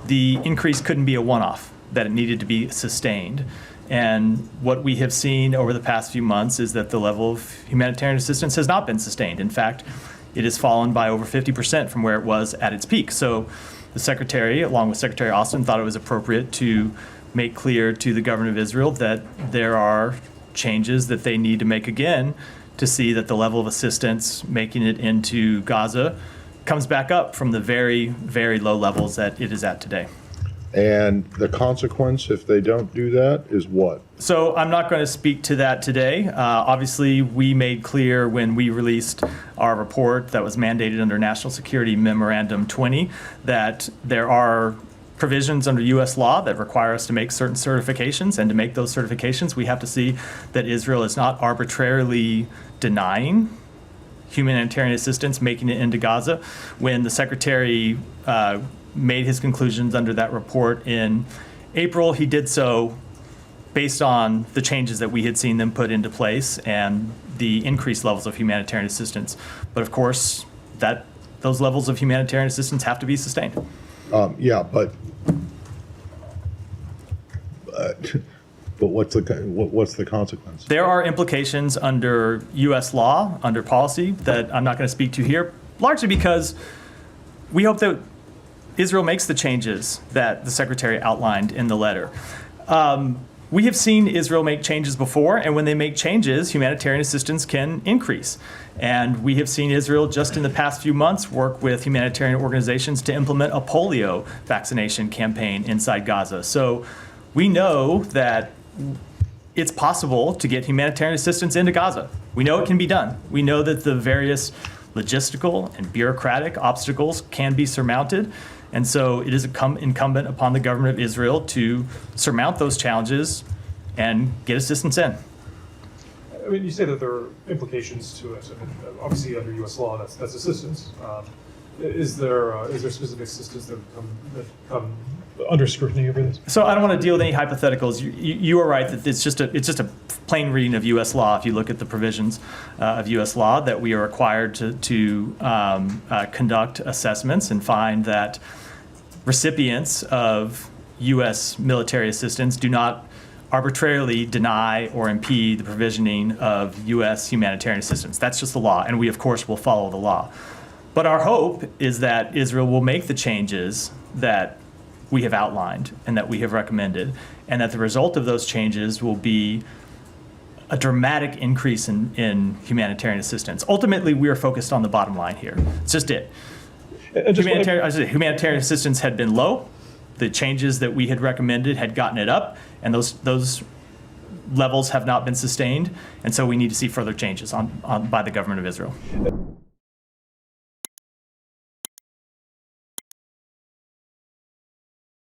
the increase couldn't be a one-off, that it needed to be sustained. And what we have seen over the past few months is that the level of humanitarian assistance has not been sustained. In fact, it has fallen by over 50% from where it was at its peak. So the Secretary, along with Secretary Austin, thought it was appropriate to make clear to the government of Israel that there are changes that they need to make again to see that the level of assistance making it into Gaza comes back up from the very, very low levels that it is at today. And the consequence, if they don't do that, is what? So I'm not going to speak to that today. Obviously, we made clear when we released our report that was mandated under National Security Memorandum 20 that there are provisions under U.S. law that require us to make certain certifications, and to make those certifications, we have to see that Israel is not arbitrarily denying humanitarian assistance making it into Gaza. When the Secretary made his conclusions under that report in April, he did so based on the changes that we had seen them put into place and the increased levels of humanitarian assistance. But of course, those levels of humanitarian assistance have to be sustained. Yeah, but what's the consequence? There are implications under U.S. law, under policy, that I'm not going to speak to here, largely because we hope that Israel makes the changes that the Secretary outlined in the letter. We have seen Israel make changes before, and when they make changes, humanitarian assistance can increase. And we have seen Israel just in the past few months work with humanitarian organizations to implement a polio vaccination campaign inside Gaza. So we know that it's possible to get humanitarian assistance into Gaza. We know it can be done. We know that the various logistical and bureaucratic obstacles can be surmounted. And so it is incumbent upon the government of Israel to surmount those challenges and get assistance in. I mean, you say that there are implications to it. I mean, obviously, under U.S. law, that's assistance. Is there specific assistance that come under scrutiny over this? So I don't want to deal with any hypotheticals. You are right that it's just a plain reading of U.S. law. If you look at the provisions of U.S. law, that we are required to conduct assessments and find that recipients of U.S. military assistance do not arbitrarily deny or impede the provisioning of U.S. humanitarian assistance. That's just the law, and we, of course, will follow the law. But our hope is that Israel will make the changes that we have outlined and that we have recommended, and that the result of those changes will be a dramatic increase in humanitarian assistance. Ultimately, we are focused on the bottom line here. It's just it. Humanitarian assistance had been low. The changes that we had recommended had gotten it up, and those levels have not been sustained. And so we need to see further changes by the government of Israel.